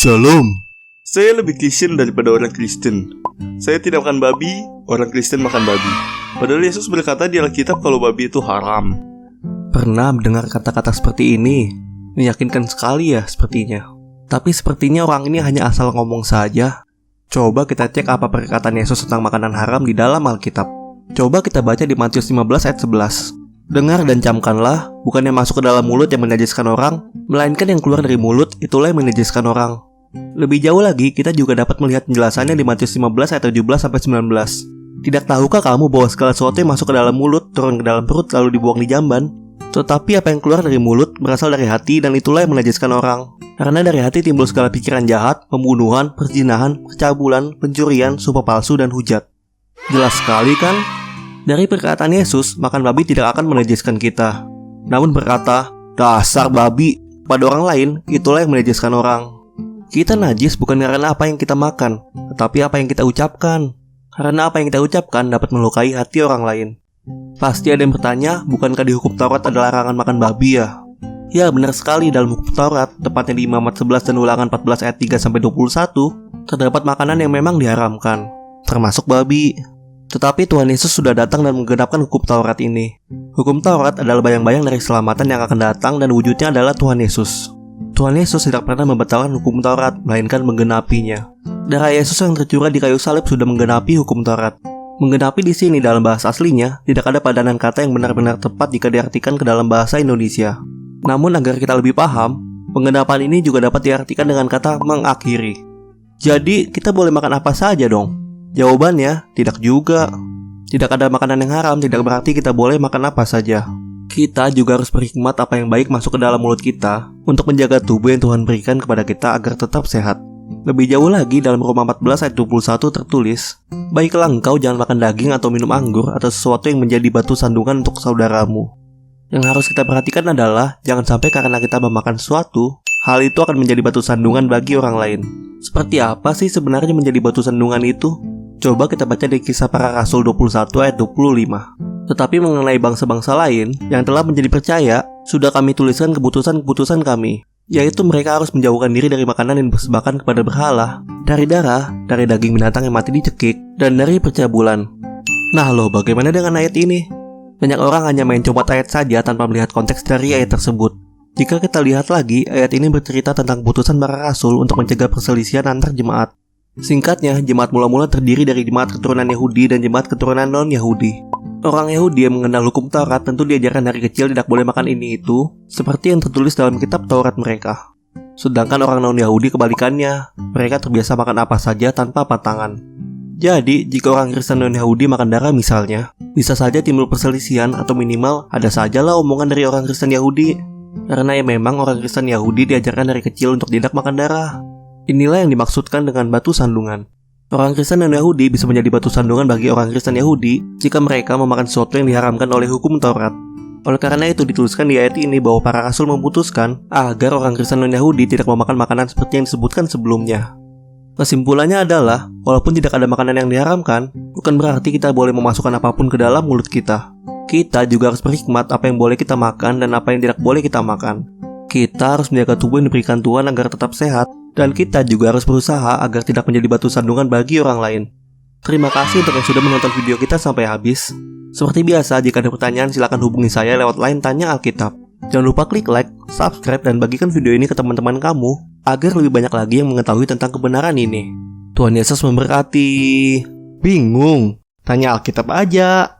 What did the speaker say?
Shalom. Saya lebih Kristen daripada orang Kristen. Saya tidak makan babi, orang Kristen makan babi. Padahal Yesus berkata di Alkitab kalau babi itu haram. Pernah mendengar kata-kata seperti ini? Meyakinkan sekali ya sepertinya. Tapi sepertinya orang ini hanya asal ngomong saja. Coba kita cek apa perkataan Yesus tentang makanan haram di dalam Alkitab. Coba kita baca di Matius 15 ayat 11. Dengar dan camkanlah, bukan yang masuk ke dalam mulut yang menajiskan orang, melainkan yang keluar dari mulut, itulah yang menajiskan orang. Lebih jauh lagi, kita juga dapat melihat penjelasannya di Matius 15 ayat 17-19. Tidak tahukah kamu bahwa segala sesuatu yang masuk ke dalam mulut, turun ke dalam perut, lalu dibuang di jamban? Tetapi apa yang keluar dari mulut, berasal dari hati, dan itulah yang menajiskan orang. Karena dari hati timbul segala pikiran jahat, pembunuhan, perzinahan, percabulan, pencurian, sumpah palsu, dan hujat. Jelas sekali kan? Dari perkataan Yesus, makan babi tidak akan menajiskan kita. Namun berkata, dasar babi, pada orang lain, itulah yang menajiskan orang. Kita najis bukan karena apa yang kita makan, tetapi apa yang kita ucapkan. Karena apa yang kita ucapkan dapat melukai hati orang lain. Pasti ada yang bertanya, bukankah di hukum Taurat ada larangan makan babi ya? Ya, benar sekali, dalam hukum Taurat, tepatnya di Imamat 11 dan Ulangan 14 ayat 3-21, terdapat makanan yang memang diharamkan, termasuk babi. Tetapi Tuhan Yesus sudah datang dan menggenapkan hukum Taurat ini. Hukum Taurat adalah bayang-bayang dari keselamatan yang akan datang dan wujudnya adalah Tuhan Yesus. Tuhan Yesus tidak pernah membatalkan hukum Taurat, melainkan menggenapinya. Darah Yesus yang tercurah di kayu salib sudah menggenapi hukum Taurat. Menggenapi di sini dalam bahasa aslinya, tidak ada padanan kata yang benar-benar tepat jika diartikan ke dalam bahasa Indonesia. Namun agar kita lebih paham, penggenapan ini juga dapat diartikan dengan kata mengakhiri. Jadi, kita boleh makan apa saja dong? Jawabannya, tidak juga. Tidak ada makanan yang haram, tidak berarti kita boleh makan apa saja. Kita juga harus berhikmat apa yang baik masuk ke dalam mulut kita untuk menjaga tubuh yang Tuhan berikan kepada kita agar tetap sehat. Lebih jauh lagi dalam Roma 14 ayat 21 tertulis, baiklah engkau jangan makan daging atau minum anggur atau sesuatu yang menjadi batu sandungan untuk saudaramu. Yang harus kita perhatikan adalah jangan sampai karena kita memakan sesuatu, hal itu akan menjadi batu sandungan bagi orang lain. Seperti apa sih sebenarnya menjadi batu sandungan itu? Coba kita baca di Kisah Para Rasul 21 ayat 25. Tetapi mengenai bangsa-bangsa lain yang telah menjadi percaya, sudah kami tuliskan keputusan-keputusan kami, yaitu mereka harus menjauhkan diri dari makanan yang dipersembahkan kepada berhala, dari darah, dari daging binatang yang mati dicekik, dan dari percabulan. Nah loh, bagaimana dengan ayat ini? Banyak orang hanya main comot ayat saja tanpa melihat konteks dari ayat tersebut. Jika kita lihat lagi, ayat ini bercerita tentang keputusan para rasul untuk mencegah perselisihan antar jemaat. Singkatnya, jemaat mula-mula terdiri dari jemaat keturunan Yahudi dan jemaat keturunan non-Yahudi. Orang Yahudi yang mengenal hukum Taurat tentu diajarkan dari kecil tidak boleh makan ini itu, seperti yang tertulis dalam kitab Taurat mereka. Sedangkan orang non-Yahudi kebalikannya, mereka terbiasa makan apa saja tanpa patangan. Jadi, jika orang Kristen non-Yahudi makan darah misalnya, bisa saja timbul perselisihan atau minimal ada sajalah omongan dari orang Kristen Yahudi. Karena ya memang orang Kristen Yahudi diajarkan dari kecil untuk tidak makan darah. Inilah yang dimaksudkan dengan batu sandungan. Orang Kristen dan Yahudi bisa menjadi batu sandungan bagi orang Kristen Yahudi jika mereka memakan sesuatu yang diharamkan oleh hukum Taurat. Oleh karena itu dituliskan di ayat ini bahwa para rasul memutuskan agar orang Kristen dan Yahudi tidak memakan makanan seperti yang disebutkan sebelumnya. Kesimpulannya adalah, walaupun tidak ada makanan yang diharamkan, bukan berarti kita boleh memasukkan apapun ke dalam mulut kita. Kita juga harus berhikmat apa yang boleh kita makan dan apa yang tidak boleh kita makan. Kita harus menjaga tubuh yang diberikan Tuhan agar tetap sehat, dan kita juga harus berusaha agar tidak menjadi batu sandungan bagi orang lain. Terima kasih untuk yang sudah menonton video kita sampai habis. Seperti biasa, jika ada pertanyaan silakan hubungi saya lewat line Tanya Alkitab. Jangan lupa klik like, subscribe, dan bagikan video ini ke teman-teman kamu agar lebih banyak lagi yang mengetahui tentang kebenaran ini. Tuhan Yesus memberkati. Bingung? Tanya Alkitab aja.